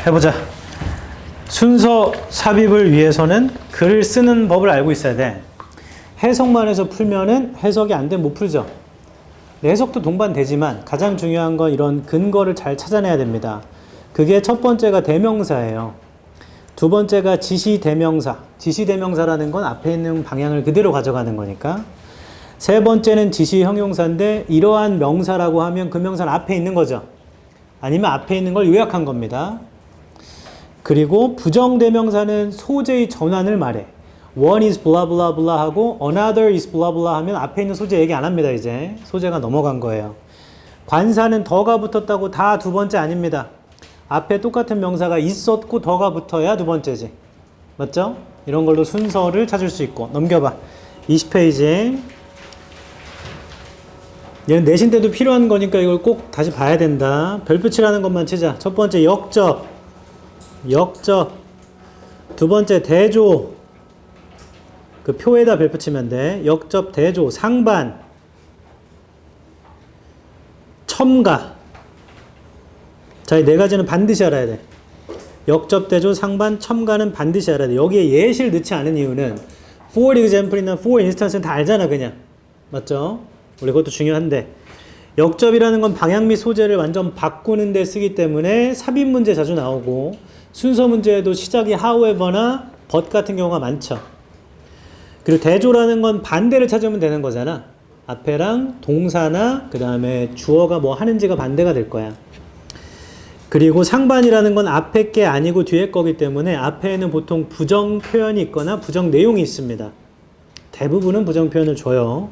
해보자. 순서 삽입을 위해서는 글을 쓰는 법을 알고 있어야 돼. 해석만 해서 풀면은 해석이 안 되면 못 풀죠. 해석도 동반되지만 가장 중요한 건 이런 근거를 잘 찾아내야 됩니다. 그게 첫 번째가 대명사예요. 두 번째가 지시대명사. 지시대명사라는 건 앞에 있는 방향을 그대로 가져가는 거니까. 세 번째는 지시형용사인데 이러한 명사라고 하면 그 명사는 앞에 있는 거죠. 아니면 앞에 있는 걸 요약한 겁니다. 그리고 부정대명사는 소재의 전환을 말해. One is blah blah blah 하고 another is blah blah 하면 앞에 있는 소재 얘기 안 합니다. 이제 소재가 넘어간 거예요. 관사는 더가 붙었다고 다 두 번째 아닙니다. 앞에 똑같은 명사가 있었고 더가 붙어야 두 번째지. 맞죠? 이런 걸로 순서를 찾을 수 있고. 넘겨봐. 20페이지. 얘는 내신 때도 필요한 거니까 이걸 꼭 다시 봐야 된다. 별표 칠하는 것만 치자. 첫 번째 역접. 두 번째 대조. 그 표에다 별표 치면 돼. 역접, 대조, 상반, 첨가. 자, 이 네 가지는 반드시 알아야 돼. 역접, 대조, 상반, 첨가는 반드시 알아야 돼. 여기에 예시를 넣지 않은 이유는 for example이나 for instance는 다 알잖아, 그냥. 맞죠? 원래 그것도 중요한데. 역접이라는 건 방향 및 소재를 완전 바꾸는 데 쓰기 때문에 삽입 문제 자주 나오고 순서 문제에도 시작이 however나 but 같은 경우가 많죠. 그리고 대조라는 건 반대를 찾으면 되는 거잖아. 앞에랑 동사나 그 다음에 주어가 뭐 하는지가 반대가 될 거야. 그리고 상반이라는 건 앞에 게 아니고 뒤에 거기 때문에 앞에는 보통 부정 표현이 있거나 부정 내용이 있습니다. 대부분은 부정 표현을 줘요.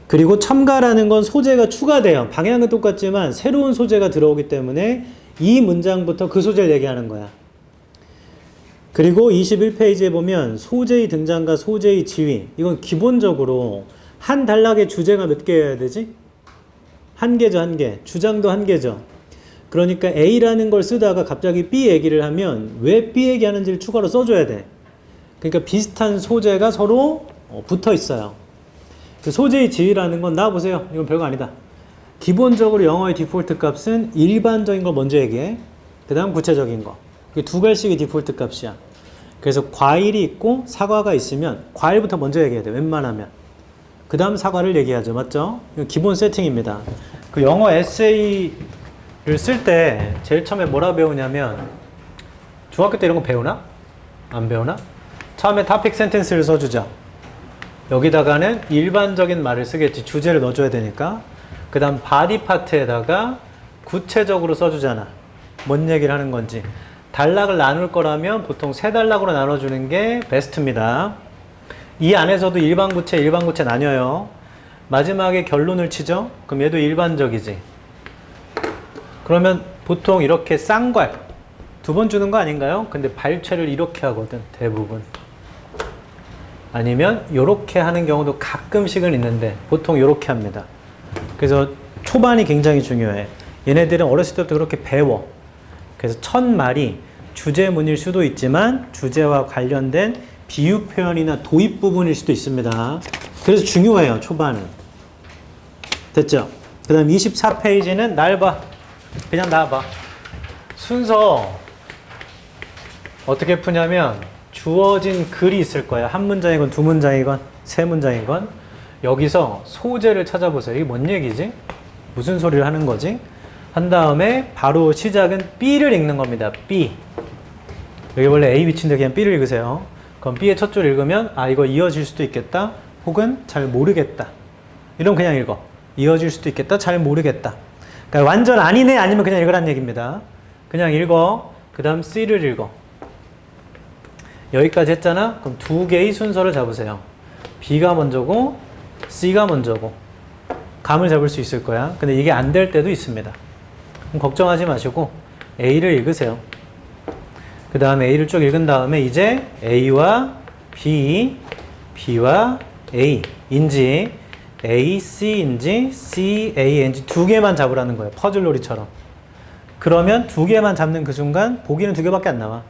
그리고 첨가라는 건 소재가 추가돼요. 방향은 똑같지만 새로운 소재가 들어오기 때문에 이 문장부터 그 소재를 얘기하는 거야. 그리고 21페이지에 보면 소재의 등장과 소재의 지위. 이건 기본적으로 한 단락의 주제가 몇 개여야 되지? 한 개죠, 한 개. 주장도 한 개죠. 그러니까 A라는 걸 쓰다가 갑자기 B 얘기를 하면 왜 B 얘기하는지를 추가로 써줘야 돼. 그러니까 비슷한 소재가 서로 붙어 있어요. 그 소재의 지위라는 건 나와보세요. 이건 별거 아니다. 기본적으로 영어의 디폴트 값은 일반적인 걸 먼저 얘기해. 그 다음 구체적인 거. 그게 두 갈씩의 디폴트 값이야. 그래서 과일이 있고 사과가 있으면 과일부터 먼저 얘기해야 돼. 웬만하면. 그 다음 사과를 얘기하죠. 맞죠? 이건 기본 세팅입니다. 그 영어 에세이를 쓸 때 제일 처음에 뭐라 배우냐면 중학교 때 이런 거 배우나? 안 배우나? 처음에 토픽 센텐스를 써주죠. 여기다가는 일반적인 말을 쓰겠지. 주제를 넣어줘야 되니까. 그 다음 바디 파트에다가 구체적으로 써주잖아. 뭔 얘기를 하는 건지. 단락을 나눌 거라면 보통 세 단락으로 나눠주는 게 베스트입니다. 이 안에서도 일반구체, 일반구체 나뉘어요. 마지막에 결론을 치죠? 그럼 얘도 일반적이지. 그러면 보통 이렇게 쌍괄 두 번 주는 거 아닌가요? 근데 발췌를 이렇게 하거든, 대부분. 아니면 이렇게 하는 경우도 가끔씩은 있는데 보통 이렇게 합니다. 그래서 초반이 굉장히 중요해. 얘네들은 어렸을 때부터 그렇게 배워. 그래서 첫 말이 주제문일 수도 있지만 주제와 관련된 비유 표현이나 도입 부분일 수도 있습니다. 그래서 중요해요, 초반은. 됐죠? 그 다음 24페이지는 날 봐. 그냥 나 봐. 순서 어떻게 푸냐면 주어진 글이 있을 거야. 한 문장이건 두 문장이건 세 문장이건. 여기서 소재를 찾아보세요. 이게 뭔 얘기지? 무슨 소리를 하는 거지? 한 다음에 바로 시작은 B를 읽는 겁니다. B. 여기 원래 A 위치인데 그냥 B를 읽으세요. 그럼 B의 첫 줄 읽으면 아, 이거 이어질 수도 있겠다. 혹은 잘 모르겠다. 이러면 그냥 읽어. 이어질 수도 있겠다. 잘 모르겠다. 그러니까 완전 아니네 아니면 그냥 읽으란 얘기입니다. 그냥 읽어. 그 다음 C를 읽어. 여기까지 했잖아. 그럼 두 개의 순서를 잡으세요. B가 먼저고 C가 먼저고. 감을 잡을 수 있을 거야. 근데 이게 안 될 때도 있습니다. 그럼 걱정하지 마시고 A를 읽으세요. 그 다음에 A를 쭉 읽은 다음에 이제 A와 B, B와 A인지 A, C인지 C, A인지 두 개만 잡으라는 거예요. 퍼즐놀이처럼. 그러면 두 개만 잡는 그 순간 보기는 두 개밖에 안 나와.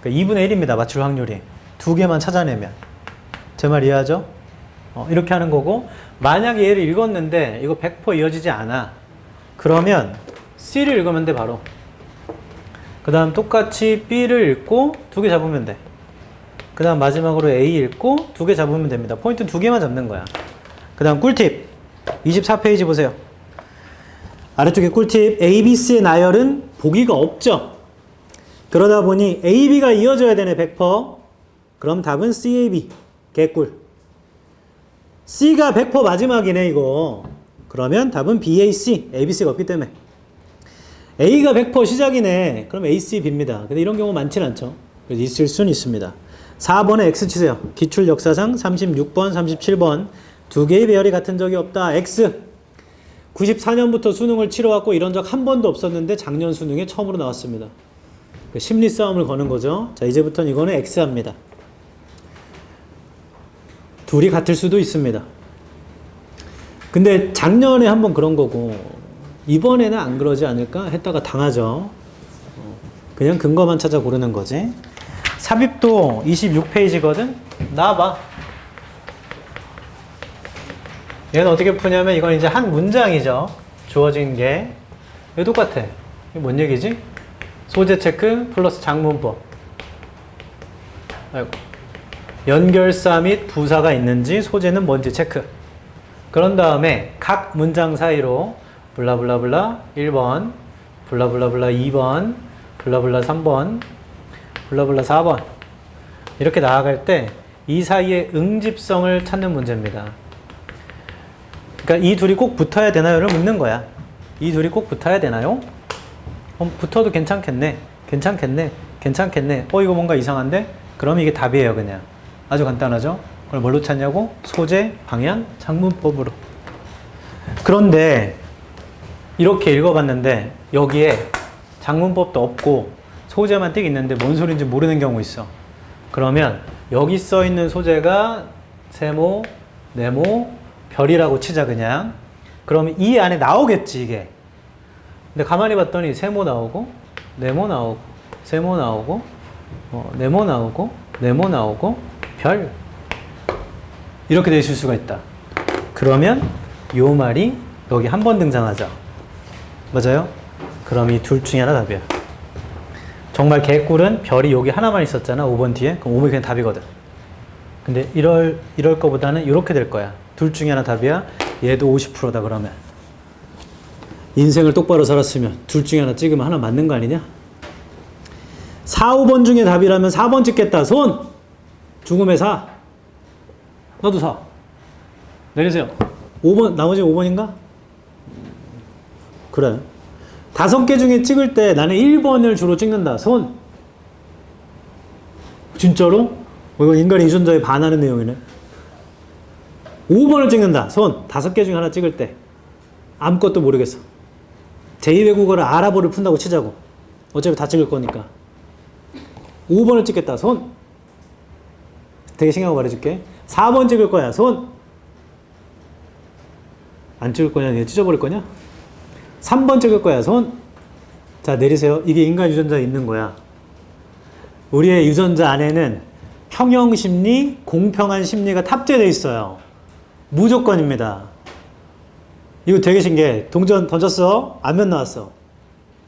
그러니까 2분의 1입니다. 맞출 확률이. 두 개만 찾아내면. 제 말 이해하죠? 이렇게 하는 거고, 만약에 얘를 읽었는데 이거 100% 이어지지 않아. 그러면 C를 읽으면 돼, 바로. 그 다음 똑같이 B를 읽고 2개 잡으면 돼. 그 다음 마지막으로 A 읽고 2개 잡으면 됩니다. 포인트 2개만 잡는 거야. 그 다음 꿀팁 24페이지 보세요. 아래쪽에 꿀팁 ABC의 나열은 보기가 없죠. 그러다 보니 AB가 이어져야 되네 100%. 그럼 답은 CAB 개꿀. C가 100% 마지막이네 이거. 그러면 답은 BAC ABC가 없기 때문에. A가 100% 시작이네. 그럼 AC B입니다. 근데 이런 경우 많지는 않죠. 그래서 있을 수는 있습니다. 4번에 X 치세요. 기출 역사상 36번, 37번 두 개의 배열이 같은 적이 없다. X. 94년부터 수능을 치러왔고 이런 적 한 번도 없었는데 작년 수능에 처음으로 나왔습니다. 심리 싸움을 거는 거죠. 자, 이제부터는 이거는 X합니다. 둘이 같을 수도 있습니다. 근데 작년에 한번 그런 거고 이번에는 안 그러지 않을까 했다가 당하죠. 그냥 근거만 찾아 고르는 거지. 삽입도 26페이지거든? 나와봐. 얘는 어떻게 푸냐면 이건 이제 한 문장이죠. 주어진 게. 이거 똑같아. 이게 뭔 얘기지? 소재 체크 플러스 장문법. 아이고. 연결사 및 부사가 있는지 소재는 뭔지 체크. 그런 다음에 각 문장 사이로 블라블라블라 1번, 블라블라블라 2번, 블라블라 3번, 블라블라 4번 이렇게 나아갈 때 이 사이의 응집성을 찾는 문제입니다. 그러니까 이 둘이 꼭 붙어야 되나요를 묻는 거야. 이 둘이 꼭 붙어야 되나요? 붙어도 괜찮겠네. 괜찮겠네. 괜찮겠네. 이거 뭔가 이상한데? 그럼 이게 답이에요 그냥. 아주 간단하죠? 그걸 뭘로 찾냐고? 소재, 방향, 장문법으로. 그런데 이렇게 읽어봤는데 여기에 장문법도 없고 소재만 띡 있는데 뭔 소리인지 모르는 경우 있어. 그러면 여기 써 있는 소재가 세모, 네모, 별이라고 치자 그냥. 그러면 이 안에 나오겠지 이게. 근데 가만히 봤더니 세모 나오고 네모 나오고 세모 나오고 네모 나오고 네모 나오고 별 이렇게 돼 있을 수가 있다. 그러면 요 말이 여기 한 번 등장하죠. 맞아요? 그럼 이 둘 중에 하나 답이야. 정말 개꿀은 별이 여기 하나만 있었잖아. 5번 뒤에. 그럼 5번이 그냥 답이거든. 근데 이럴 거보다는 이렇게 될 거야. 둘 중에 하나 답이야. 얘도 50%다 그러면. 인생을 똑바로 살았으면 둘 중에 하나 찍으면 하나 맞는 거 아니냐? 4, 5번 중에 답이라면 4번 찍겠다. 손! 죽음의 4. 너도 4. 내리세요. 5번, 나머지 5번인가? 그래. 5개 중에 찍을 때 나는 1번을 주로 찍는다. 손. 진짜로? 이거 인간의 유전자에 반하는 내용이네. 5번을 찍는다. 손. 5개 중에 하나 찍을 때. 아무것도 모르겠어. 제2외국어를 아랍어를 푼다고 치자고. 어차피 다 찍을 거니까. 5번을 찍겠다. 손. 되게 신기하고 말해줄게. 4번 찍을 거야. 손. 안 찍을 거냐? 얘 찢어버릴 거냐? 3번 찍을 거야. 손. 자, 내리세요. 이게 인간 유전자에 있는 거야. 우리의 유전자 안에는 평형심리, 공평한 심리가 탑재되어 있어요. 무조건입니다. 이거 되게 신기해. 동전 던졌어. 안면 나왔어.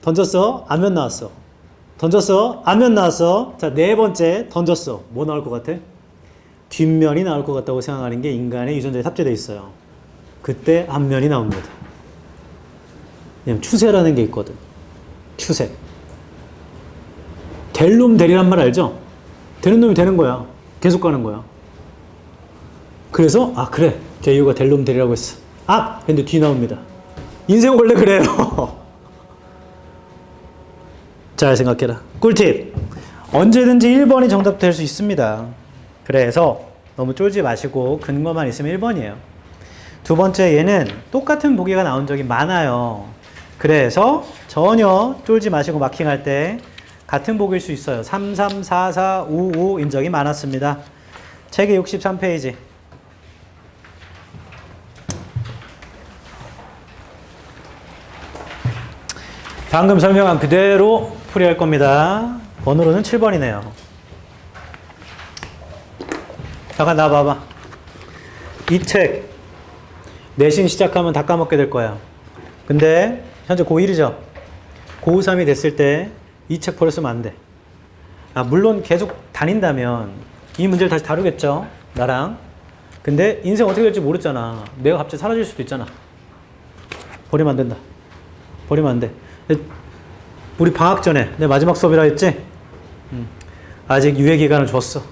던졌어. 안면 나왔어. 던졌어. 안면 나왔어. 자, 네 번째 던졌어. 뭐 나올 것 같아? 뒷면이 나올 것 같다고 생각하는 게 인간의 유전자에 탑재되어 있어요. 그때 앞면이 나옵니다. 왜냐면 추세라는 게 있거든. 추세. 될 놈 되리란 말 알죠? 되는 놈이 되는 거야. 계속 가는 거야. 그래서 그래. 제이유가 될 놈 되리라고 했어. 앞! 근데 뒤 나옵니다. 인생은 원래 그래요. 잘 생각해라. 꿀팁. 언제든지 1번이 정답 될 수 있습니다. 그래서 너무 쫄지 마시고 근거만 있으면 1번이에요. 두 번째, 얘는 똑같은 보기가 나온 적이 많아요. 그래서 전혀 쫄지 마시고 마킹할 때 같은 보기일 수 있어요. 3, 3, 4, 4, 5, 5인 적이 많았습니다. 책의 63페이지. 방금 설명한 그대로 풀이할 겁니다. 번호로는 7번이네요. 잠깐 나와봐봐. 이 책 내신 시작하면 다 까먹게 될 거야. 근데 현재 고1이죠. 고3이 됐을 때 이 책 버렸으면 안 돼. 아, 물론 계속 다닌다면 이 문제를 다시 다루겠죠. 나랑. 근데 인생 어떻게 될지 모르잖아. 내가 갑자기 사라질 수도 있잖아. 버리면 안 된다. 버리면 안 돼. 우리 방학 전에 내 마지막 수업이라 했지? 아직 유예 기간을 줬어.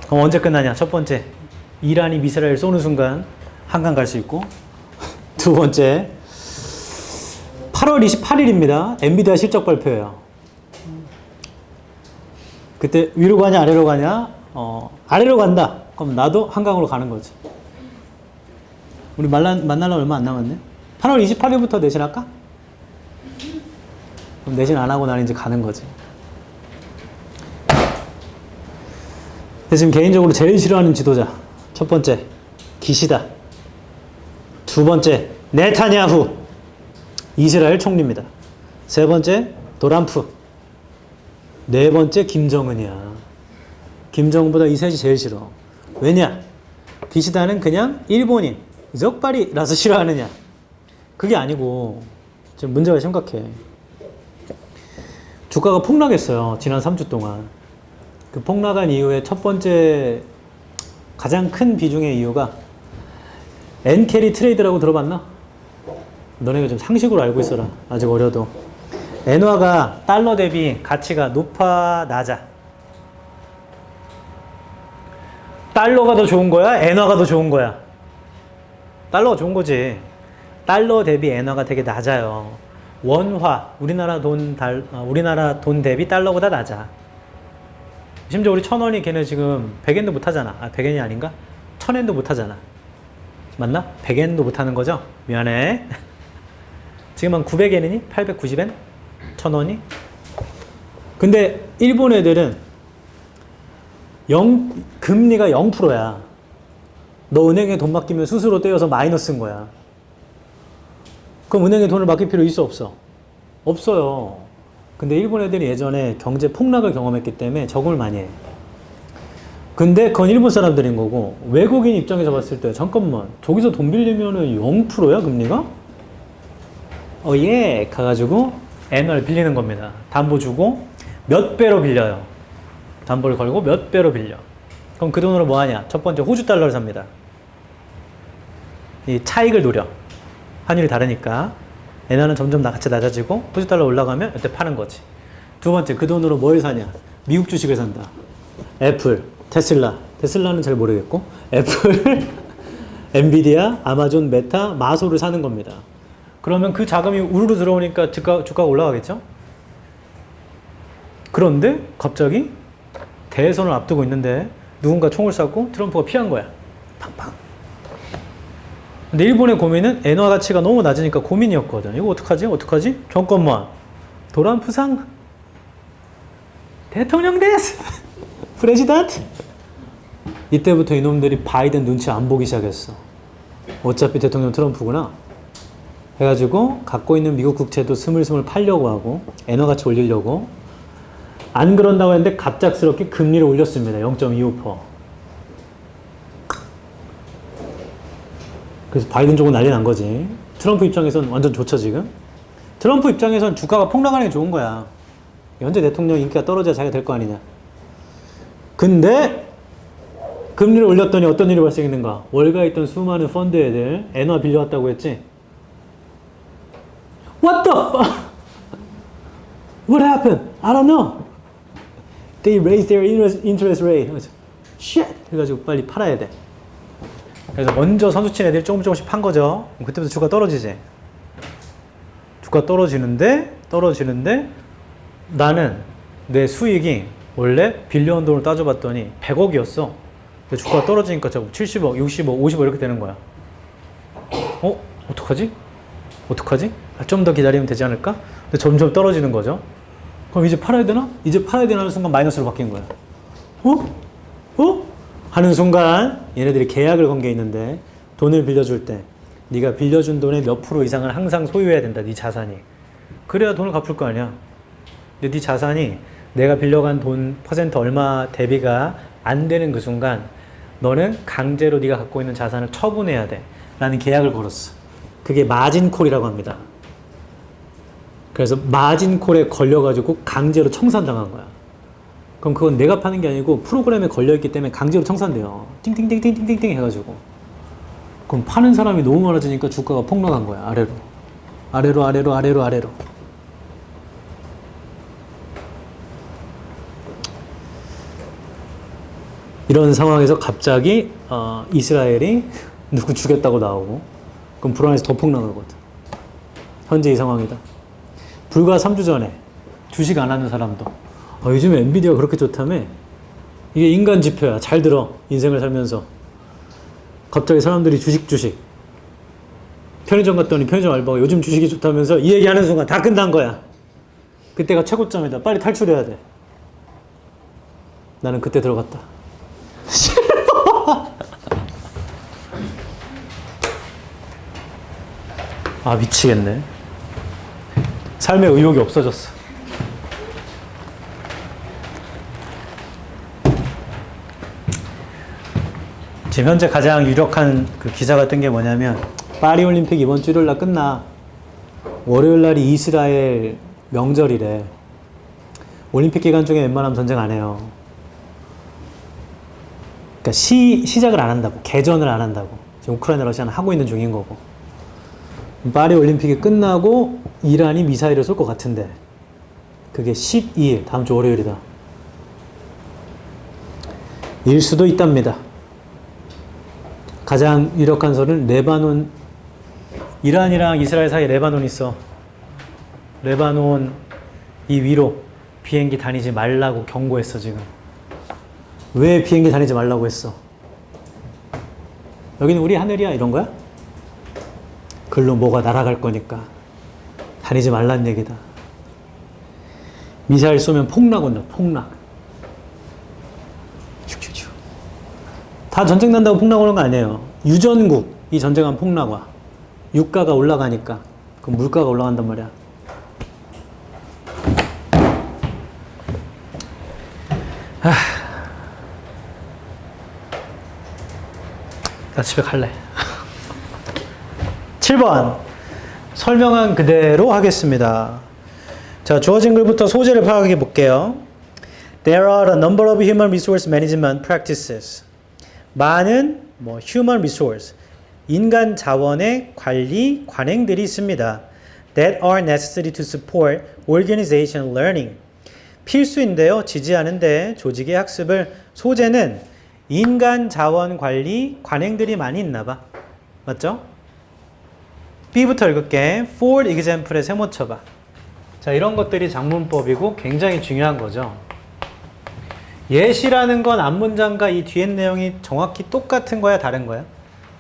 그럼 언제 끝나냐? 첫 번째, 이란이 미사일을 쏘는 순간 한강 갈 수 있고, 두 번째, 8월 28일입니다. 엔비디아 실적 발표예요. 그때 위로 가냐 아래로 가냐? 아래로 간다. 그럼 나도 한강으로 가는 거지. 우리 만나려 얼마 안 남았네. 8월 28일부터 내신할까? 그럼 내신 안 하고 나는 이제 가는 거지. 지금 개인적으로 제일 싫어하는 지도자. 첫 번째, 기시다. 두 번째, 네타냐후. 이스라엘 총리입니다. 세 번째, 도람프. 네 번째, 김정은이야. 김정은보다 이 셋이 제일 싫어. 왜냐? 기시다는 그냥 일본인, 적발이라서 싫어하느냐? 그게 아니고 지금 문제가 심각해. 주가가 폭락했어요. 지난 3주 동안. 그 폭락한 이후에 첫 번째 가장 큰 비중의 이유가 엔캐리 트레이드라고 들어봤나? 너네가 좀 상식으로 알고 있어라. 아직 어려도. 엔화가 달러 대비 가치가 높아 낮아? 달러가 더 좋은 거야? 엔화가 더 좋은 거야? 달러가 좋은 거지. 달러 대비 엔화가 되게 낮아요. 원화, 우리나라 돈 대비 달러보다 낮아. 심지어 우리 1,000원이 걔네 지금 100엔도 못 하잖아. 아, 100엔이 아닌가? 1,000엔도 못 하잖아. 맞나? 100엔도 못 하는 거죠? 미안해. 지금 한 900엔이니? 890엔? 1,000원이? 근데 일본 애들은 금리가 0%야. 너 은행에 돈 맡기면 스스로 떼어서 마이너스인 거야. 그럼 은행에 돈을 맡길 필요 있어 없어? 없어요. 근데 일본 애들이 예전에 경제 폭락을 경험했기 때문에 저금을 많이 해. 근데 그건 일본 사람들인 거고, 외국인 입장에서 봤을 때 잠깐만 저기서 돈 빌리면은 0%야 금리가? 예 가가지고 엔화를 빌리는 겁니다. 담보 주고 몇 배로 빌려요. 담보를 걸고 몇 배로 빌려. 그럼 그 돈으로 뭐 하냐? 첫 번째 호주 달러를 삽니다. 이 차익을 노려. 환율이 다르니까 엔화는 점점 가치 낮아지고 호주 달러 올라가면 이때 파는 거지. 두 번째, 그 돈으로 뭘 사냐? 미국 주식을 산다. 애플, 테슬라는 잘 모르겠고, 애플, 엔비디아, 아마존, 메타, 마소를 사는 겁니다. 그러면 그 자금이 우르르 들어오니까 주가가 올라가겠죠? 그런데 갑자기 대선을 앞두고 있는데 누군가 총을 쐈고 트럼프가 피한 거야. 팡팡. 근데 일본의 고민은 엔화 가치가 너무 낮으니까 고민이었거든. 이거 어떡하지? 잠깐만. 도란프상 대통령 데스! 프레지던트! 이때부터 이놈들이 바이든 눈치 안 보기 시작했어. 어차피 대통령 트럼프구나. 해가지고 갖고 있는 미국 국채도 스물스물 팔려고 하고 엔화 가치 올리려고. 안 그런다고 했는데 갑작스럽게 금리를 올렸습니다. 0.25%. 그래서 바이든 쪽은 난리 난 거지. 트럼프 입장에선 완전 좋죠 지금. 트럼프 입장에선 주가가 폭락하는 게 좋은 거야. 현재 대통령 인기가 떨어져야 자기가 될 거 아니냐. 근데 금리를 올렸더니 어떤 일이 발생했는가. 월가에 있던 수많은 펀드 애들 엔화 빌려왔다고 했지. What the fuck? What happened? I don't know. They raised their interest rate. Shit! 해가지고 빨리 팔아야 돼. 그래서 먼저 선수친 애들이 조금씩 판 거죠. 그때부터 주가 떨어지지. 주가 떨어지는데 나는 내 수익이 원래 빌리언 돈을 따져봤더니 100억이었어. 근데 주가가 떨어지니까 70억, 60억, 50억 이렇게 되는 거야. 어떡하지? 좀 더 기다리면 되지 않을까? 근데 점점 떨어지는 거죠. 그럼 이제 팔아야 되나? 이제 팔아야 되나 하는 순간 마이너스로 바뀐 거야. 하는 순간 얘네들이 계약을 건 게 있는데 돈을 빌려줄 때 네가 빌려준 돈의 몇 프로 이상을 항상 소유해야 된다. 네 자산이. 그래야 돈을 갚을 거 아니야. 근데 네 자산이 내가 빌려간 돈 퍼센트 얼마 대비가 안 되는 그 순간 너는 강제로 네가 갖고 있는 자산을 처분해야 돼. 라는 계약을 걸었어. 그게 마진콜이라고 합니다. 그래서 마진콜에 걸려가지고 강제로 청산당한 거야. 그럼 그건 내가 파는 게 아니고 프로그램에 걸려있기 때문에 강제로 청산돼요. 띵띵띵띵띵띵띵 해가지고. 그럼 파는 사람이 너무 많아지니까 주가가 폭락한 거야. 아래로. 아래로 아래로 아래로 아래로. 이런 상황에서 갑자기 이스라엘이 누구 죽였다고 나오고 그럼 불안해서 더 폭락하거든. 현재 이 상황이다. 불과 3주 전에 주식 안 하는 사람도 요즘에 엔비디아가 그렇게 좋다며. 이게 인간 지표야. 잘 들어. 인생을 살면서 갑자기 사람들이 주식 편의점 갔더니 편의점 알바가 요즘 주식이 좋다면서 이 얘기하는 순간 다 끝난 거야. 그때가 최고점이다. 빨리 탈출해야 돼. 나는 그때 들어갔다. 아 미치겠네. 삶의 의욕이 없어졌어. 지금 현재 가장 유력한 그 기사가 뜬 게 뭐냐면 파리올림픽 이번 주 일요일 날 끝나. 월요일 날이 이스라엘 명절이래. 올림픽 기간 중에 웬만하면 전쟁 안 해요. 그러니까 시작을 안 한다고. 개전을 안 한다고. 지금 우크라이나 러시아는 하고 있는 중인 거고. 파리 올림픽이 끝나고 이란이 미사일을 쏠 것 같은데 그게 12일 다음 주 월요일이다. 일 수도 있답니다. 가장 유력한 설은 레바논, 이란이랑 이스라엘 사이에 레바논 있어. 레바논 이 위로 비행기 다니지 말라고 경고했어. 지금 왜 비행기 다니지 말라고 했어? 여기는 우리 하늘이야 이런 거야? 글로 뭐가 날아갈 거니까 다니지 말란 얘기다. 미사일 쏘면 폭락 온다. 폭락. 다 전쟁 난다고 폭락 오는 거 아니에요. 유전국 이 전쟁하면 폭락 와. 유가가 올라가니까. 그럼 물가가 올라간단 말이야. 나 집에 갈래. 7번 설명한 그대로 하겠습니다. 자, 주어진 글부터 소재를 파악해 볼게요. There are a number of human resource management practices. 많은 human resource, 인간 자원의 관리 관행들이 있습니다. That are necessary to support organizational learning. 필수인데요. 지지하는데 조직의 학습을. 소재는 인간 자원 관리 관행들이 많이 있나 봐. 맞죠? B부터 읽을게. For example에 세모 쳐봐. 자, 이런 것들이 작문법이고 굉장히 중요한 거죠. 예시라는 건 앞문장과 이 뒤에 내용이 정확히 똑같은 거야, 다른 거야?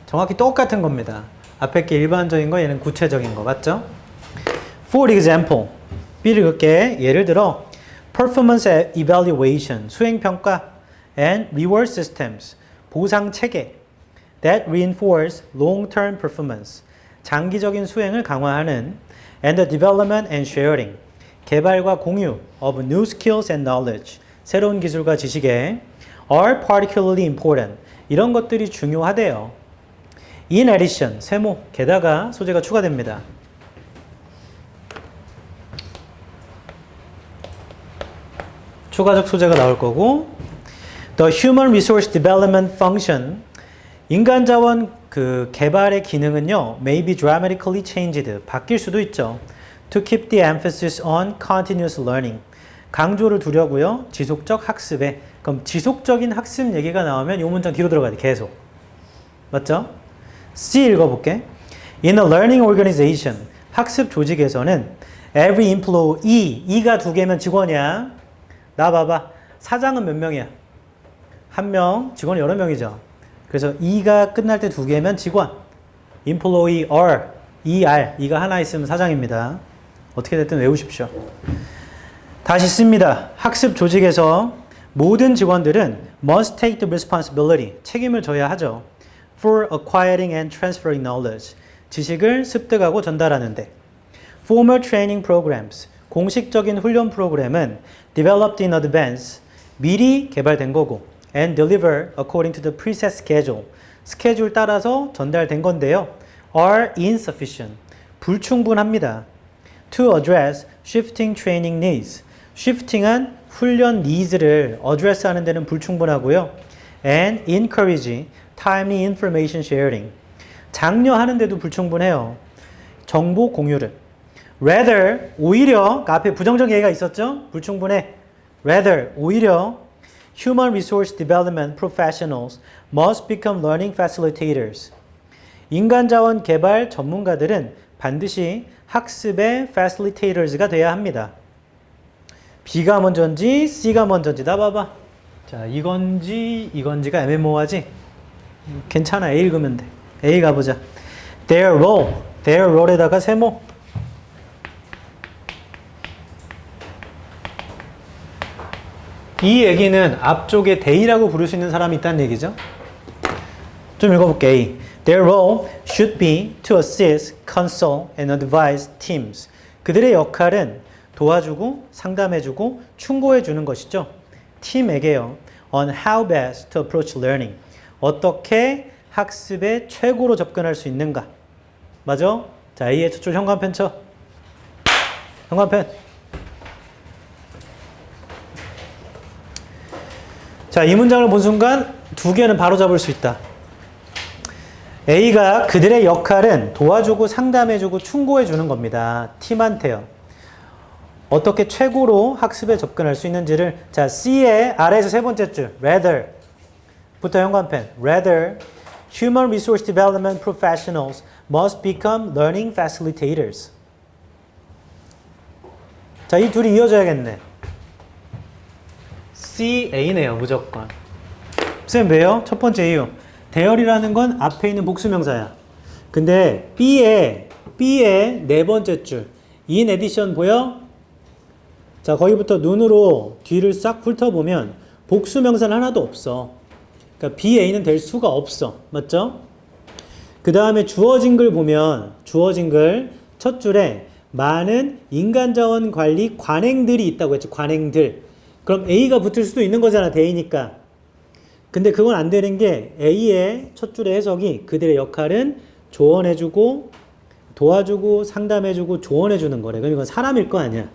정확히 똑같은 겁니다. 앞에 게 일반적인 거, 얘는 구체적인 거, 맞죠? For example, B를 읽을게. 예를 들어 Performance evaluation, 수행평가 and reward systems, 보상 체계 that reinforce long-term performance, 장기적인 수행을 강화하는 and the development and sharing, 개발과 공유 of new skills and knowledge, 새로운 기술과 지식에 are particularly important, 이런 것들이 중요하대요. In addition, 세모, 게다가 소재가 추가됩니다. 추가적 소재가 나올 거고 The human resource development function, 인간 자원 그 개발의 기능은요 may be dramatically changed, 바뀔 수도 있죠. To keep the emphasis on continuous learning, 강조를 두려고요 지속적 학습에. 그럼 지속적인 학습 얘기가 나오면 이 문장 뒤로 들어가야 돼. 계속. 맞죠? C 읽어볼게. In a learning organization, 학습 조직에서는 every employee, E가 두 개면 직원이야. 나 봐봐. 사장은 몇 명이야? 한 명, 직원이 여러 명이죠. 그래서 E가 끝날 때 두 개면 직원. employee are, ER, E가 하나 있으면 사장입니다. 어떻게 됐든 외우십시오. 다시 씁니다. 학습 조직에서 모든 직원들은 must take the responsibility, 책임을 져야 하죠. for acquiring and transferring knowledge, 지식을 습득하고 전달하는데. formal training programs, 공식적인 훈련 프로그램은 developed in advance, 미리 개발된 거고 and deliver according to the preset schedule, 스케줄 따라서 전달된 건데요. are insufficient, 불충분합니다. to address shifting training needs. shifting한 훈련 needs를 address 하는 데는 불충분하고요. and encourage timely information sharing. 장려하는 데도 불충분해요. 정보 공유를. rather, 오히려, 앞에 부정적 예가 있었죠? 불충분해. rather, 오히려 human resource development professionals must become learning facilitators. 인간자원 개발 전문가들은 반드시 학습의 facilitators가 돼야 합니다. B가 먼저인지 C가 먼저인지 다 봐봐. 자, 이건지가 애매모호하지? 괜찮아. A 읽으면 돼. A 가보자. Their role에다가 세모. 이 얘기는 앞쪽에 they라고 부를 수 있는 사람이 있다는 얘기죠. 좀 읽어볼게. A. Their role should be to assist, console, and advise teams. 그들의 역할은 도와주고, 상담해주고, 충고해주는 것이죠. 팀에게요. On how best to approach learning. 어떻게 학습에 최고로 접근할 수 있는가. 맞아? 자, A의 첫 줄 현관펜 쳐. 현관펜. 자, 이 문장을 본 순간 두 개는 바로 잡을 수 있다. A가 그들의 역할은 도와주고 상담해주고 충고해주는 겁니다. 팀한테요. 어떻게 최고로 학습에 접근할 수 있는지를. 자, C의 아래에서 세 번째 줄 rather 부터 현관펜. rather human resource development professionals must become learning facilitators. 자, 이 둘이 이어져야겠네. C, A네요. 무조건. 쌤 왜요? 첫 번째 이유. 대열이라는 건 앞에 있는 복수명사야. 근데 B의 네 번째 줄 in addition 보여? 자, 거기부터 눈으로 뒤를 싹 훑어보면 복수명사는 하나도 없어. 그러니까 BA는 될 수가 없어. 맞죠? 그 다음에 주어진 글 보면 주어진 글 첫 줄에 많은 인간자원 관리 관행들이 있다고 했지. 관행들. 그럼 A가 붙을 수도 있는 거잖아. 대이니까. 근데 그건 안 되는 게 A의 첫 줄의 해석이 그들의 역할은 조언해주고 도와주고 상담해주고 조언해주는 거래. 그럼 이건 사람일 거 아니야.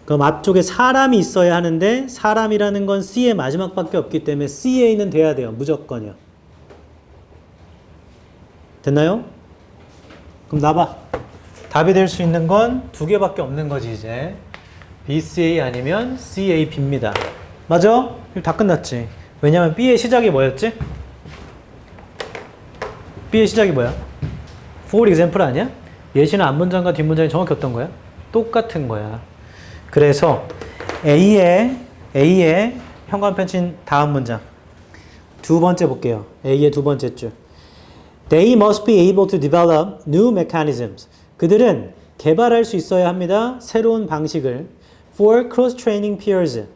그럼 앞쪽에 사람이 있어야 하는데 사람이라는 건 C의 마지막밖에 없기 때문에 CA는 돼야 돼요. 무조건이요. 됐나요? 그럼 나봐. 답이 될 수 있는 건 두 개밖에 없는 거지 이제. BCA 아니면 CAB입니다. 맞아? 다 끝났지. 왜냐면 B의 시작이 뭐였지? B의 시작이 뭐야? For example 아니야? 예시는 앞문장과 뒷문장이 정확히 어떤 거야? 똑같은 거야. 그래서 A의 현관펜 친 다음 문장. 두 번째 볼게요. A의 두 번째 줄. They must be able to develop new mechanisms. 그들은 개발할 수 있어야 합니다. 새로운 방식을. For cross-training peers.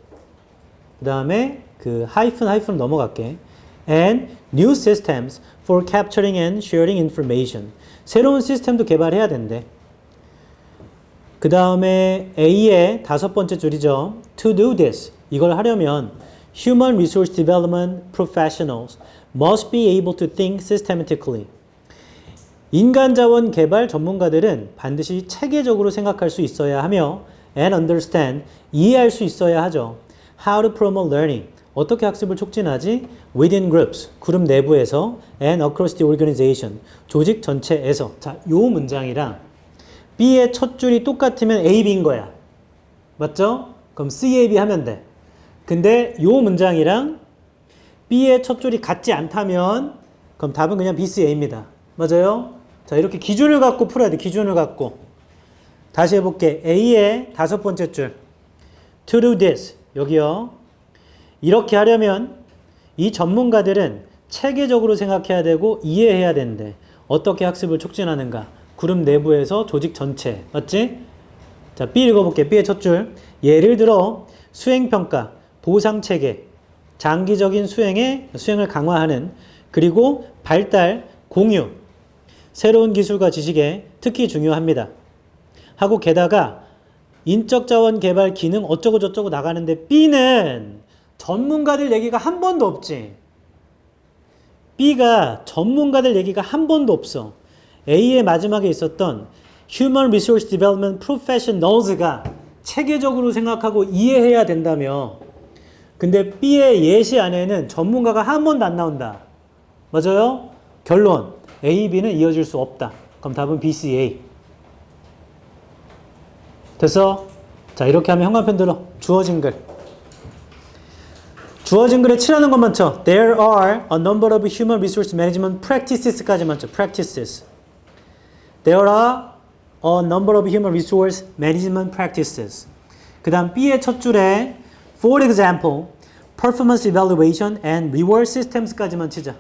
그 다음에 그 하이픈 넘어갈게. And new systems for capturing and sharing information. 새로운 시스템도 개발해야 된대. 그 다음에 A의 다섯 번째 줄이죠. To do this. 이걸 하려면 Human Resource Development Professionals must be able to think systematically. 인간자원 개발 전문가들은 반드시 체계적으로 생각할 수 있어야 하며 and understand, 이해할 수 있어야 하죠. How to promote learning. 어떻게 학습을 촉진하지? Within groups. 그룹 내부에서 and across the organization. 조직 전체에서. 자, 요 문장이랑 B의 첫 줄이 똑같으면 A, B인 거야. 맞죠? 그럼 C, A, B 하면 돼. 근데 요 문장이랑 B의 첫 줄이 같지 않다면 그럼 답은 그냥 B, C, A입니다. 맞아요? 자, 이렇게 기준을 갖고 풀어야 돼. 기준을 갖고. 다시 해볼게. A의 다섯 번째 줄. To do this. 여기요. 이렇게 하려면 이 전문가들은 체계적으로 생각해야 되고 이해해야 되는데 어떻게 학습을 촉진하는가? 그룹 내부에서 조직 전체. 맞지? 자, B 읽어볼게. B의 첫 줄. 예를 들어 수행평가, 보상체계, 장기적인 수행을 강화하는 그리고 발달, 공유, 새로운 기술과 지식에 특히 중요합니다. 하고 게다가 인적 자원 개발 기능 어쩌고 저쩌고 나가는데 B는 전문가들 얘기가 한 번도 없지. B가 전문가들 얘기가 한 번도 없어. A의 마지막에 있었던 Human Resource Development Professionals가 체계적으로 생각하고 이해해야 된다며. 근데 B의 예시 안에는 전문가가 한 번도 안 나온다. 맞아요? 결론. A, B는 이어질 수 없다. 그럼 답은 B, C, A. 됐어? 자, 이렇게 하면 현관펜 들어. 주어진 글. 주어진 글에 칠하는 것만 쳐. There are a number of human resource management practices까지만 쳐. Practices. There are a number of human resource management practices. 그 다음 B의 첫 줄에 For example, performance evaluation and reward systems까지만 치자.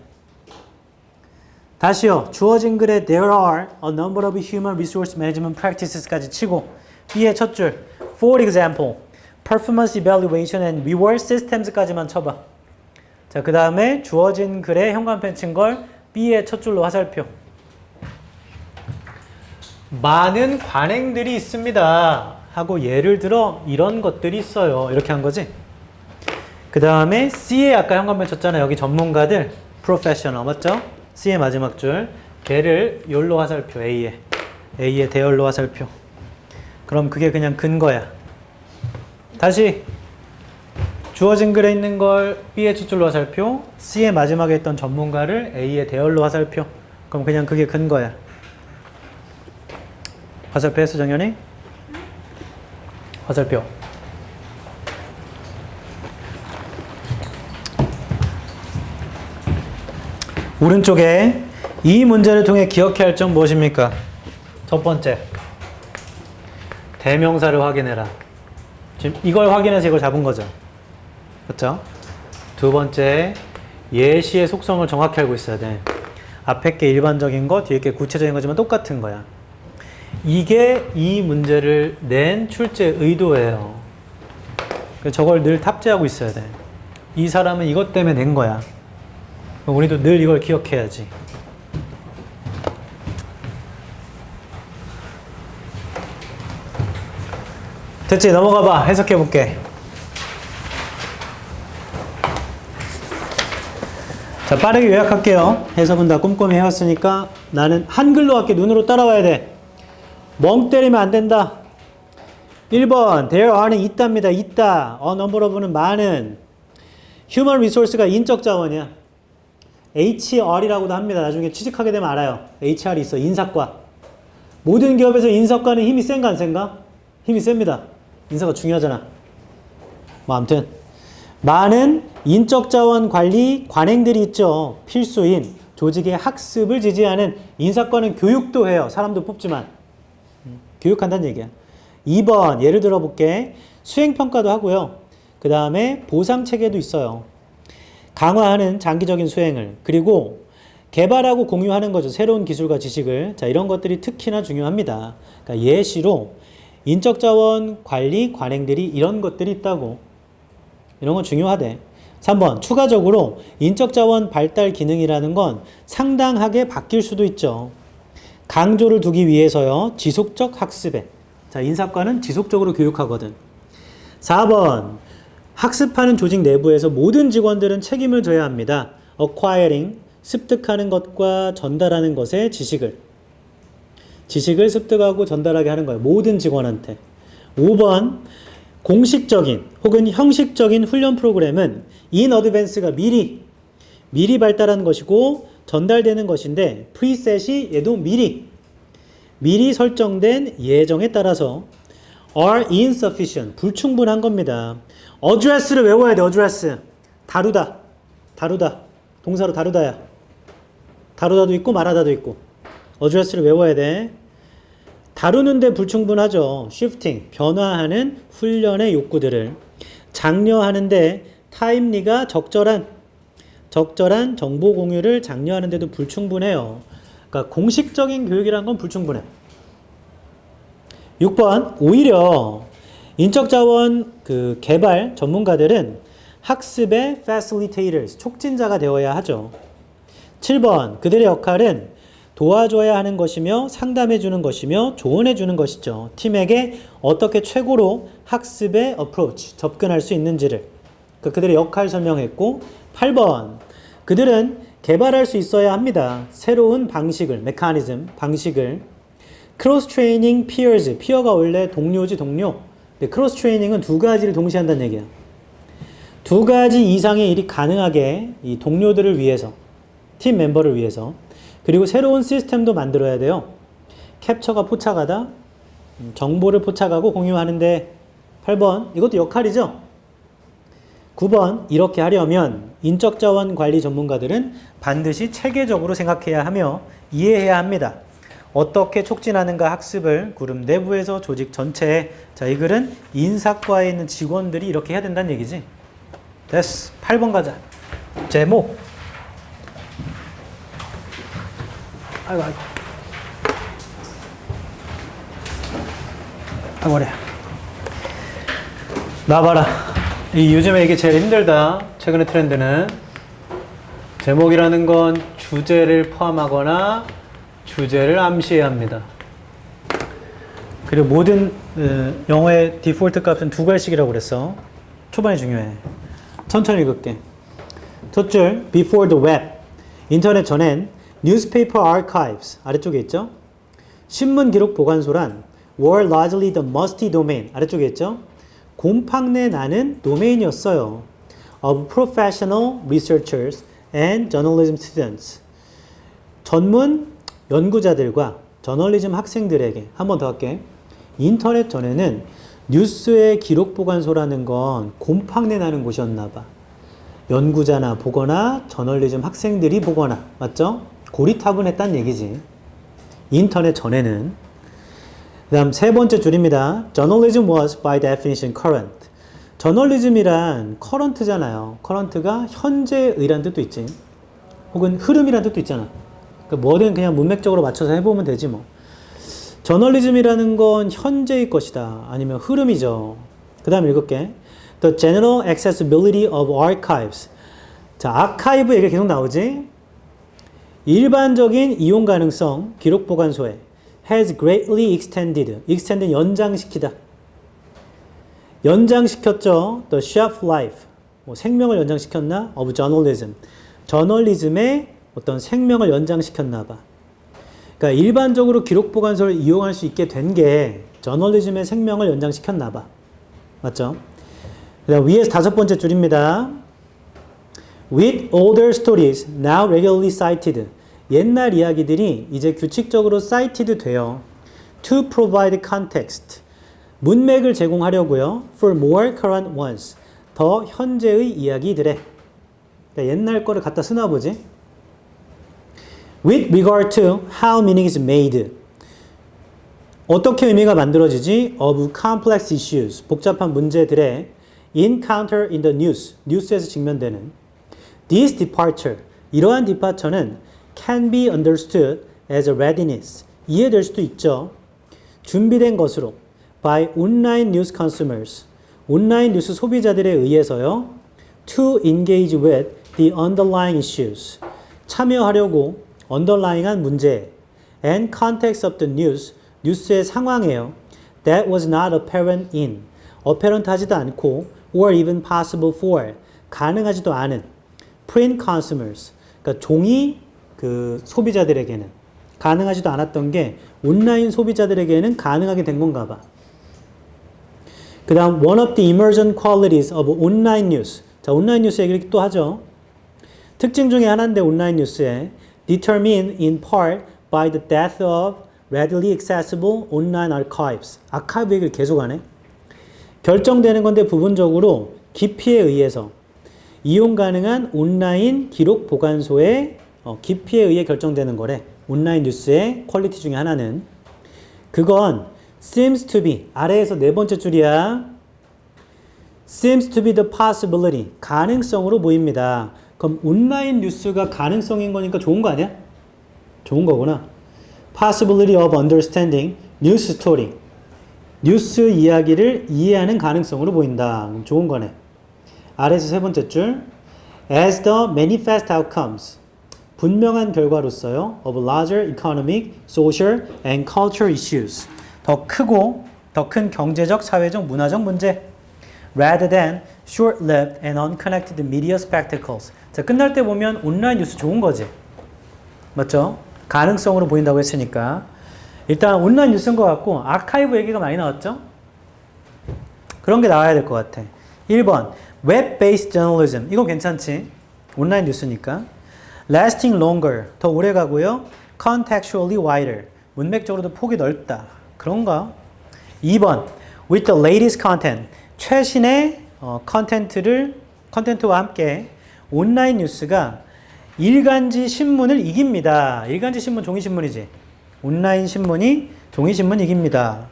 다시요. 주어진 글에 There are a number of human resource management practices까지 치고 B의 첫 줄 For example, performance evaluation and reward systems까지만 쳐봐. 자, 그 다음에 주어진 글에 현관펜 친 걸 B의 첫 줄로 화살표. 많은 관행들이 있습니다. 하고 예를 들어 이런 것들이 있어요. 이렇게 한 거지. 그 다음에 C에 아까 현관펜 쳤잖아. 여기 전문가들, professional 맞죠? C의 마지막 줄. 걔를 열로 화살표 A에 대열로 화살표. 그럼 그게 그냥 근거야. 다시 주어진 글에 있는 걸 B의 첫 줄로 화살표, C의 마지막에 있던 전문가를 A의 대열로 화살표. 그럼 그냥 그게 근거야. 화살표 했어, 정연이? 화살표. 오른쪽에 이 문제를 통해 기억해야 할 점 무엇입니까? 첫 번째, 대명사를 확인해라. 지금 이걸 확인해서 이걸 잡은 거죠. 그렇죠? 두 번째, 예시의 속성을 정확히 알고 있어야 돼. 앞에 게 일반적인 거, 뒤에 게 구체적인 거지만 똑같은 거야. 이게 이 문제를 낸 출제 의도예요. 저걸 늘 탑재하고 있어야 돼. 이 사람은 이것 때문에 낸 거야. 우리도 늘 이걸 기억해야지. 됐지? 넘어가 봐. 해석해 볼게. 자, 빠르게 요약할게요. 해석은 다 꼼꼼히 해왔으니까 나는 한글로 할게. 눈으로 따라와야 돼. 멍 때리면 안 된다. 1번, there are는 있답니다. 있다. a number of는 많은. human resource가 인적 자원이야. HR이라고도 합니다. 나중에 취직하게 되면 알아요. HR이 있어. 인사과. 모든 기업에서 인사과는 힘이 센가 안 센가? 힘이 셉니다. 인사가 중요하잖아. 뭐 아무튼 많은 인적 자원 관리 관행들이 있죠. 필수인 조직의 학습을 지지하는 인사과는 교육도 해요. 사람도 뽑지만 교육한다는 얘기야. 2번 예를 들어 볼게. 수행평가도 하고요. 그 다음에 보상체계도 있어요. 강화하는 장기적인 수행을. 그리고 개발하고 공유하는 거죠. 새로운 기술과 지식을. 자, 이런 것들이 특히나 중요합니다. 그러니까 예시로 인적자원 관리 관행들이 이런 것들이 있다고. 이런 건 중요하대. 3번 추가적으로 인적자원 발달 기능이라는 건 상당하게 바뀔 수도 있죠. 강조를 두기 위해서요. 지속적 학습에. 자, 인사과는 지속적으로 교육하거든. 4번 학습하는 조직 내부에서 모든 직원들은 책임을 져야 합니다. acquiring 습득하는 것과 전달하는 것의 지식을 습득하고 전달하게 하는 거예요. 모든 직원한테. 5번 공식적인 혹은 형식적인 훈련 프로그램은 in advance가 미리 발달하는 것이고 전달되는 것인데 preset이 얘도 미리 설정된 예정에 따라서 are insufficient 불충분한 겁니다. address를 외워야 돼. address 다루다 동사로 다루다야. 다루다도 있고 말하다도 있고. address를 외워야 돼. 다루는데 불충분하죠. shifting 변화하는 훈련의 욕구들을 장려하는데 타임리가 적절한 정보 공유를 장려하는데도 불충분해요. 그러니까 공식적인 교육이라는 건 불충분해. 6번 오히려 인적자원 개발 전문가들은 학습의 facilitators 촉진자가 되어야 하죠. 7번 그들의 역할은 도와줘야 하는 것이며 상담해 주는 것이며 조언해 주는 것이죠. 팀에게 어떻게 최고로 학습의 approach 접근할 수 있는지를 그들의 역할 설명했고 8번 그들은 개발할 수 있어야 합니다. 새로운 방식을 크로스 트레이닝 peers. peer가 원래 동료지 동료. 근데 크로스 트레이닝은 두 가지를 동시에 한다는 얘기야. 두 가지 이상의 일이 가능하게 이 동료들을 위해서, 팀 멤버를 위해서, 그리고 새로운 시스템도 만들어야 돼요. 캡처가 포착하다, 정보를 포착하고 공유하는데 8번, 이것도 역할이죠. 9번, 이렇게 하려면 인적 자원 관리 전문가들은 반드시 체계적으로 생각해야 하며 이해해야 합니다. 어떻게 촉진하는가 학습을 그룹 내부에서 조직 전체에. 자, 이 글은 인사과에 있는 직원들이 이렇게 해야 된다는 얘기지. 됐어. 8번 가자. 제목. 아이고. 머리야. 나와봐라. 요즘에 이게 제일 힘들다. 최근의 트렌드는. 제목이라는 건 주제를 포함하거나 주제를 암시해야 합니다. 그리고 모든 영어의 디폴트 값은 두 갈씩이라고 그랬어. 초반에 중요해. 천천히 읽을게. 첫 줄, before the web. 인터넷 전엔 newspaper archives. 아래쪽에 있죠. 신문 기록 보관소란 were largely the musty domain. 아래쪽에 있죠. 곰팡내 나는 도메인이었어요. of professional researchers and journalism students. 전문 연구자들과 저널리즘 학생들에게. 한 번 더 할게. 인터넷 전에는 뉴스의 기록 보관소라는 건 곰팡내 나는 곳이었나 봐. 연구자나 보거나 저널리즘 학생들이 보거나. 맞죠? 고리타분했다는 얘기지. 인터넷 전에는. 그 다음 세 번째 줄입니다. Journalism was by definition current. 저널리즘이란 current잖아요. current가 현재의란 뜻도 있지. 혹은 흐름이란 뜻도 있잖아. 그러니까 뭐든 그냥 문맥적으로 맞춰서 해보면 되지 뭐. 저널리즘이라는 건 현재의 것이다. 아니면 흐름이죠. 그 다음 읽을게. The general accessibility of archives. 자, 아카이브 얘기가 계속 나오지. 일반적인 이용 가능성, 기록 보관소에 has greatly extended. extend 연장시키다. 연장시켰죠. The shelf life. 뭐 생명을 연장시켰나? of journalism. 저널리즘의 어떤 생명을 연장시켰나 봐. 그러니까 일반적으로 기록 보관소를 이용할 수 있게 된 게 저널리즘의 생명을 연장시켰나 봐. 맞죠? 그다음 위에서 다섯 번째 줄입니다. With older stories now regularly cited. 옛날 이야기들이 이제 규칙적으로 cited 돼요. To provide context. 문맥을 제공하려고요. For more current ones. 더 현재의 이야기들에. 그러니까 옛날 거를 갖다 쓰나 보지. With regard to how meaning is made. 어떻게 의미가 만들어지지? Of complex issues. 복잡한 문제들의 encounter in the news. 뉴스에서 직면되는. This departure. 이러한 departure는 can be understood as a readiness. 이해될 수도 있죠. 준비된 것으로. By online news consumers. 온라인 뉴스 소비자들에 의해서요. To engage with the underlying issues. 참여하려고 underlying한 문제 and context of the news. 뉴스의 상황이에요. That was not apparent in. apparent 하지도 않고 or even possible for. 가능하지도 않은 print consumers. 그러니까 종이 그 소비자들에게는 가능하지도 않았던 게 온라인 소비자들에게는 가능하게 된 건가 봐. 그 다음 one of the emergent qualities of online news. 자, 온라인 뉴스 얘기를 또 하죠. 특징 중에 하나인데 온라인 뉴스에 determined in part by the death of readily accessible online archives. 아카이브 얘기를 계속하네. 결정되는 건데 부분적으로 깊이에 의해서 이용 가능한 온라인 기록 보관소의 깊이에 의해 결정되는 거래. 온라인 뉴스의 퀄리티 중에 하나는. 그건 seems to be. 아래에서 네 번째 줄이야. seems to be the possibility. 가능성으로 보입니다. 그럼 온라인 뉴스가 가능성인 거니까 좋은 거 아니야? 좋은 거구나. Possibility of understanding news story. 뉴스 이야기를 이해하는 가능성으로 보인다. 좋은 거네. 아래에서 세 번째 줄. As the manifest outcomes. 분명한 결과로서요. Of larger economic, social, and cultural issues. 더 크고 더 큰 경제적, 사회적, 문화적 문제. Rather than short-lived and unconnected media spectacles. 자, 끝날 때 보면 온라인 뉴스 좋은 거지. 맞죠? 가능성으로 보인다고 했으니까. 일단 온라인 뉴스인 것 같고 아카이브 얘기가 많이 나왔죠? 그런 게 나와야 될 것 같아. 1번 Web-based journalism. 이거 괜찮지? 온라인 뉴스니까. Lasting longer. 더 오래 가고요. Contextually wider. 문맥적으로도 폭이 넓다. 그런가? 2번 With the latest content. 최신의 컨텐츠와 함께 온라인 뉴스가 일간지 신문을 이깁니다. 일간지 신문 종이신문이지. 온라인 신문이 종이신문 이깁니다.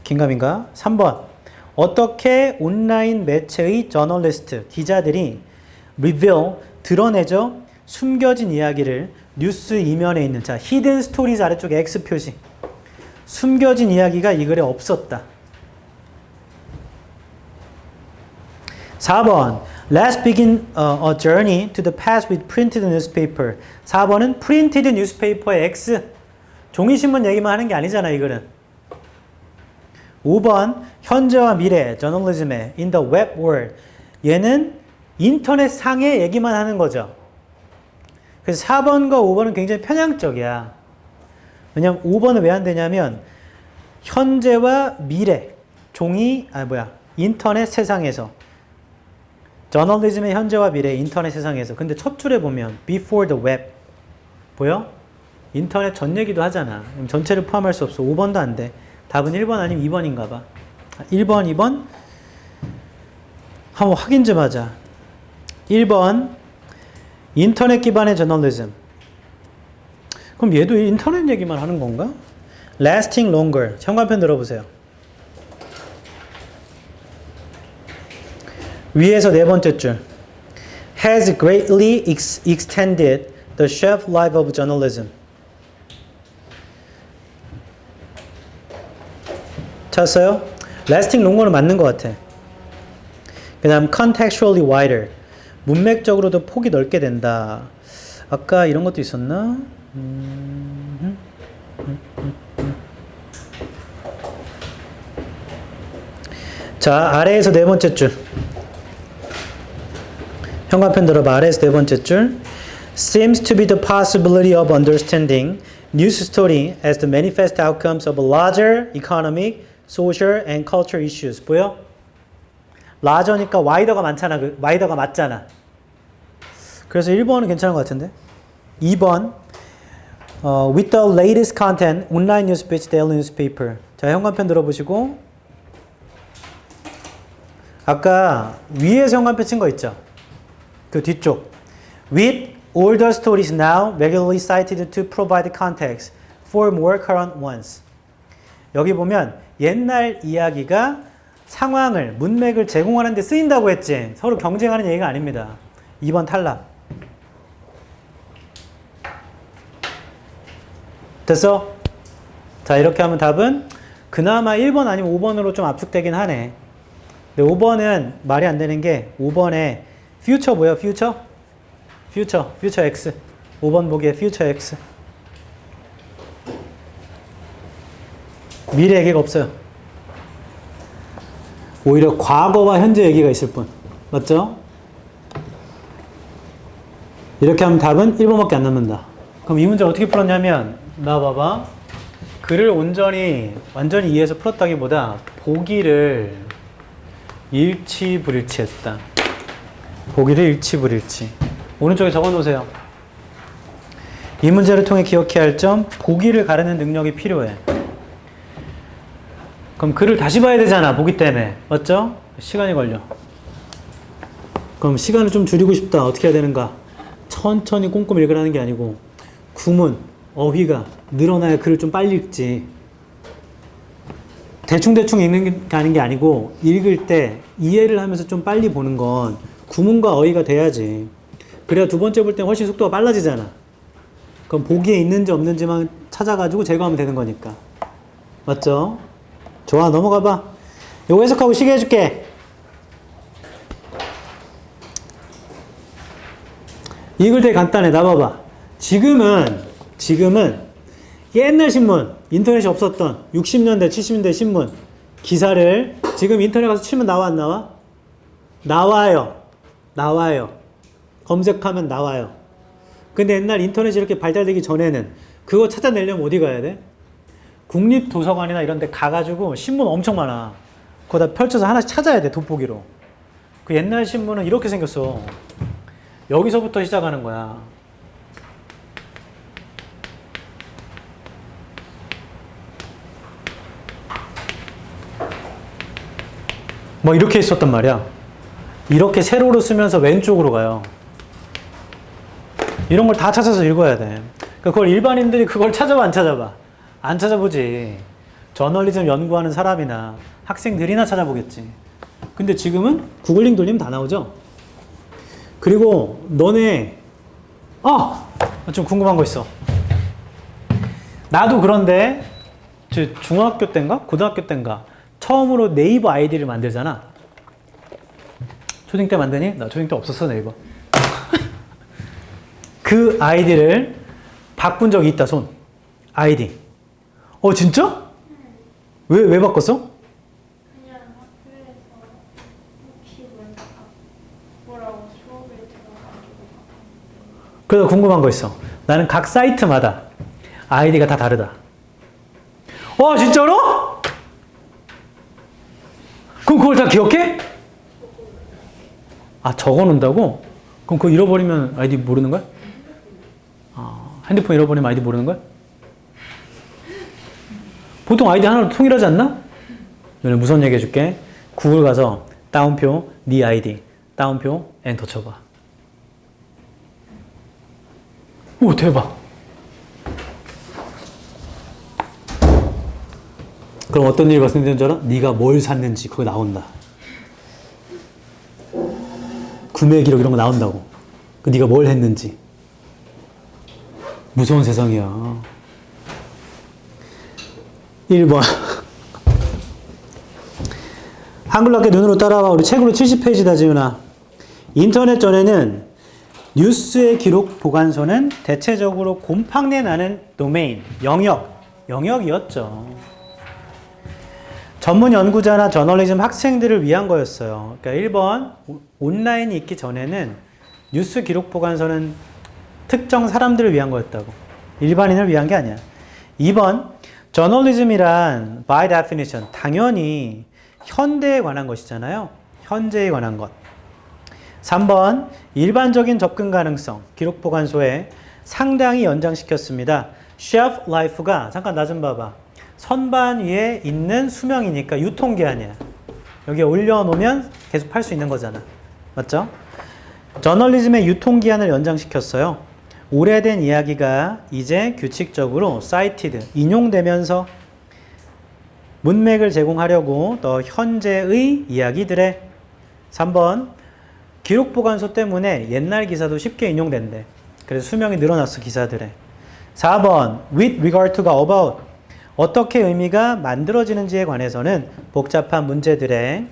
긴가민가? 3번 어떻게 온라인 매체의 저널리스트, 기자들이 reveal, 드러내죠? 숨겨진 이야기를 뉴스 이면에 있는, 자, hidden stories 아래쪽에 X 표시. 숨겨진 이야기가 이 글에 없었다. 4번 Let's begin a journey to the past with printed newspaper. 4번은 printed newspaper의 X. 종이신문 얘기만 하는 게 아니잖아, 이 글은. 5번 현재와 미래, journalism의 in the web world. 얘는 인터넷 상의 얘기만 하는 거죠. 그래서 4번과 5번은 굉장히 편향적이야. 왜냐면 5번은 왜 안 되냐면 현재와 미래, 인터넷 세상에서 저널리즘의 현재와 미래, 인터넷 세상에서. 근데 첫 줄에 보면 before the web 보여? 인터넷 전 얘기도 하잖아. 그럼 전체를 포함할 수 없어. 5번도 안 돼. 답은 1번 아니면 2번인가 봐. 1번, 2번? 한번 확인 좀 하자. 1번 인터넷 기반의 저널리즘. 그럼 얘도 인터넷 얘기만 하는 건가? Lasting longer. 현관편 들어보세요. 위에서 네 번째 줄. Has greatly extended the shelf life of journalism. 찾았어요? Lasting longer는 맞는 것 같아. 그 다음 contextually wider. 문맥적으로도 폭이 넓게 된다. 아까 이런 것도 있었나? 자, 아래에서 네 번째 줄. 현관편 들어봐. 아래에서 네 번째 줄. Seems to be the possibility of understanding news story as the manifest outcomes of a larger economic, social, and cultural issues. 보여? larger니까 wider가 많잖아. wider가 맞잖아. 그래서 1번은 괜찮은 것 같은데. 2번 with the latest content, online news page, daily newspaper. 자, 현관편 들어보시고 아까 위에서 현관편 친 거 있죠? 그 뒤쪽. With older stories now regularly cited to provide context for more current ones. 여기 보면 옛날 이야기가 상황을, 문맥을 제공하는 데 쓰인다고 했지. 서로 경쟁하는 얘기가 아닙니다. 2번 탈락. 됐어? 자, 이렇게 하면 답은 그나마 1번 아니면 5번으로 좀 압축되긴 하네. 근데 5번은 말이 안 되는 게 5번에 future 뭐야? future X. 5번 보기에 future X. 미래 얘기가 없어요. 오히려 과거와 현재 얘기가 있을 뿐. 맞죠? 이렇게 하면 답은 1번밖에 안 남는다. 그럼 이 문제를 어떻게 풀었냐면 나 봐봐. 글을 완전히 이해해서 풀었다기보다 보기를 일치불일치했다. 보기를 일치불일치. 오른쪽에 적어놓으세요. 이 문제를 통해 기억해야 할 점, 보기를 가르는 능력이 필요해. 그럼 글을 다시 봐야 되잖아, 보기 때문에. 맞죠? 시간이 걸려. 그럼 시간을 좀 줄이고 싶다. 어떻게 해야 되는가? 천천히 꼼꼼히 읽으라는 게 아니고 구문, 어휘가 늘어나야 글을 좀 빨리 읽지. 대충대충 읽는 게 아닌 게 아니고 읽을 때 이해를 하면서 좀 빨리 보는 건 구문과 어휘가 돼야지. 그래야 두 번째 볼 때 훨씬 속도가 빨라지잖아. 그럼 보기에 있는지 없는지만 찾아가지고 제거하면 되는 거니까. 맞죠? 좋아, 넘어가 봐. 요거 해석하고 시계 해줄게. 이글 되게 간단해. 나 봐봐. 지금은 옛날 신문, 인터넷이 없었던 60년대, 70년대 신문 기사를 지금 인터넷 가서 치면 나와 안 나와? 나와요. 검색하면 나와요. 근데 옛날 인터넷이 이렇게 발달되기 전에는 그거 찾아내려면 어디 가야 돼? 국립도서관이나 이런 데 가가지고 신문 엄청 많아. 거기다 펼쳐서 하나씩 찾아야 돼, 돋보기로. 그 옛날 신문은 이렇게 생겼어. 여기서부터 시작하는 거야. 뭐 이렇게 있었단 말이야. 이렇게 세로로 쓰면서 왼쪽으로 가요. 이런 걸 다 찾아서 읽어야 돼. 그걸 일반인들이 그걸 찾아봐, 안 찾아봐? 안 찾아보지. 저널리즘 연구하는 사람이나 학생들이나 찾아보겠지. 근데 지금은 구글링 돌리면 다 나오죠? 그리고 너네, 좀 궁금한 거 있어. 나도 그런데 중학교 때인가? 고등학교 때인가? 처음으로 네이버 아이디를 만들잖아. 초딩 때 만드니? 나 초딩 때 없었어, 네이버. 그 아이디를 바꾼 적이 있다, 손. 아이디. 진짜? 왜 바꿨어? 그냥 학교에서 혹시 뭐라고 수업을 들어가지고. 그래서 궁금한 거 있어. 나는 각 사이트마다 아이디가 다 다르다. 진짜로? 그럼 그걸 다 기억해? 적어 놓는다고? 그럼 그거 잃어버리면 아이디 모르는 거야? 핸드폰 잃어버리면 아이디 모르는 거야? 보통 아이디 하나로 통일하지 않나? 너네 무서운 얘기 해줄게. 구글 가서 다운표, 네 아이디, 다운표, 엔터 쳐봐. 오, 대박. 그럼 어떤 일이 발생되는 줄 알아? 네가 뭘 샀는지 그거 나온다. 구매 기록 이런 거 나온다고. 네가 뭘 했는지. 무서운 세상이야. 1번. 한글답게 눈으로 따라와. 우리 책으로 70페이지다, 지훈아. 인터넷 전에는 뉴스의 기록 보관소는 대체적으로 곰팡내 나는 도메인, 영역이었죠. 전문 연구자나 저널리즘 학생들을 위한 거였어요. 그러니까 1번, 온라인이 있기 전에는 뉴스 기록 보관소는 특정 사람들을 위한 거였다고. 일반인을 위한 게 아니야. 2번, 저널리즘이란 by definition, 당연히 현대에 관한 것이잖아요. 현재에 관한 것. 3번, 일반적인 접근 가능성, 기록 보관소에 상당히 연장시켰습니다. shelf life가, 잠깐 나 좀 봐봐. 선반 위에 있는 수명이니까 유통기한이야. 여기에 올려놓으면 계속 팔 수 있는 거잖아. 맞죠? 저널리즘의 유통기한을 연장시켰어요. 오래된 이야기가 이제 규칙적으로 cited, 인용되면서 문맥을 제공하려고 더 현재의 이야기들에 3번, 기록보관소 때문에 옛날 기사도 쉽게 인용된대. 그래서 수명이 늘어났어, 기사들에. 4번, with regard to가 about, 어떻게 의미가 만들어지는지에 관해서는 복잡한 문제들에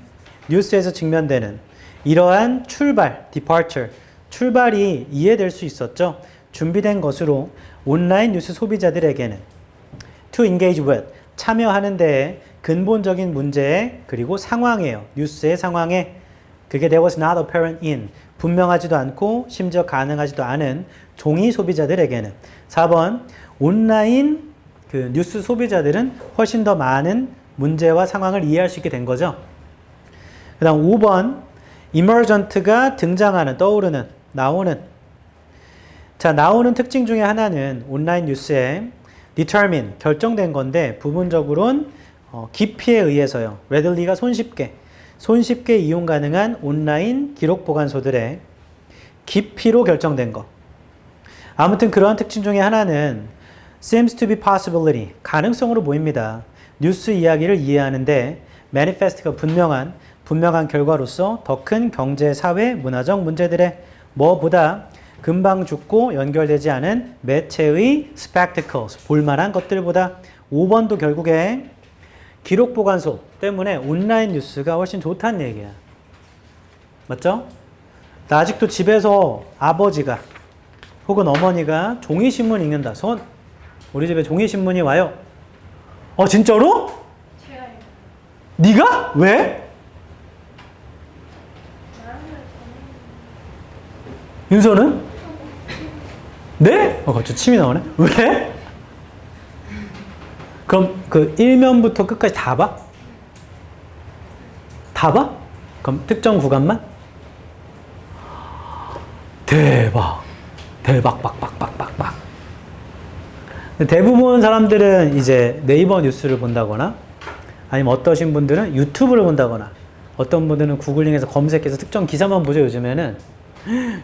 뉴스에서 직면되는 이러한 출발, departure, 출발이 이해될 수 있었죠. 준비된 것으로 온라인 뉴스 소비자들에게는 to engage with, 참여하는 데에 근본적인 문제 그리고 상황이에요. 뉴스의 상황에 그게 there was not apparent in, 분명하지도 않고 심지어 가능하지도 않은 종이 소비자들에게는 4번, 온라인 그 뉴스 소비자들은 훨씬 더 많은 문제와 상황을 이해할 수 있게 된 거죠. 그 다음 5번, emergent가 등장하는, 떠오르는, 나오는. 자, 나오는 특징 중에 하나는 온라인 뉴스에 determine, 결정된 건데 부분적으로는 깊이에 의해서요. readilly가 손쉽게 이용 가능한 온라인 기록 보관소들의 깊이로 결정된 거. 아무튼 그러한 특징 중에 하나는 seems to be possibility, 가능성으로 보입니다. 뉴스 이야기를 이해하는데 manifest가 분명한 결과로서 더 큰 경제, 사회, 문화적 문제들의 뭐보다 금방 죽고 연결되지 않은 매체의 spectacles, 볼만한 것들보다 5번도 결국에 기록 보관소 때문에 온라인 뉴스가 훨씬 좋다는 얘기야. 맞죠? 나 아직도 집에서 아버지가 혹은 어머니가 종이신문 읽는다. 손. 우리 집에 종이신문이 와요. 진짜로? 제가 네가? 왜? 윤서는? 네? 갑자기 침이 나오네. 왜? 그럼 그 1면부터 끝까지 다 봐? 다 봐? 그럼 특정 구간만? 대박. 대박, 빡빡빡빡빡. 대부분 사람들은 이제 네이버 뉴스를 본다거나 아니면 어떠신 분들은 유튜브를 본다거나 어떤 분들은 구글링에서 검색해서 특정 기사만 보죠, 요즘에는.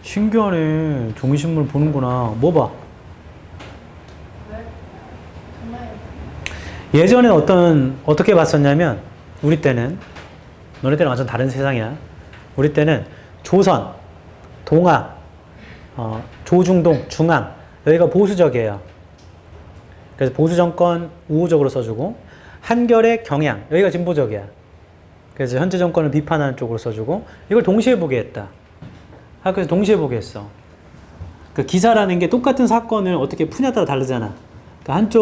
신기하네. 종이신문 보는구나. 뭐 봐? 왜? 정말 예전에 어떻게 봤었냐면, 우리 때는, 너네 때는 완전 다른 세상이야. 우리 때는 조선, 동아, 조중동, 중앙, 여기가 보수적이에요. 그래서 보수 정권 우호적으로 써주고, 한결의 경향, 여기가 진보적이야. 그래서 현재 정권을 비판하는 쪽으로 써주고, 이걸 동시에 보게 했다. 학교에서 동시에 보게 했어. 그 기사라는 게 똑같은 사건을 어떻게 푸냐에 따라 다르잖아. 그러니까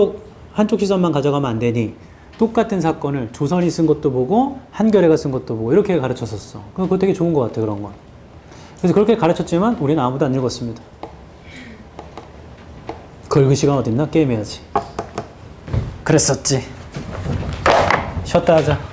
한쪽 시선만 가져가면 안 되니, 똑같은 사건을 조선이 쓴 것도 보고, 한겨레가 쓴 것도 보고, 이렇게 가르쳤었어. 그거 되게 좋은 것 같아, 그런 건. 그래서 그렇게 가르쳤지만, 우리는 아무도 안 읽었습니다. 그 시간 어딨나? 게임해야지. 그랬었지. 쉬었다 하자.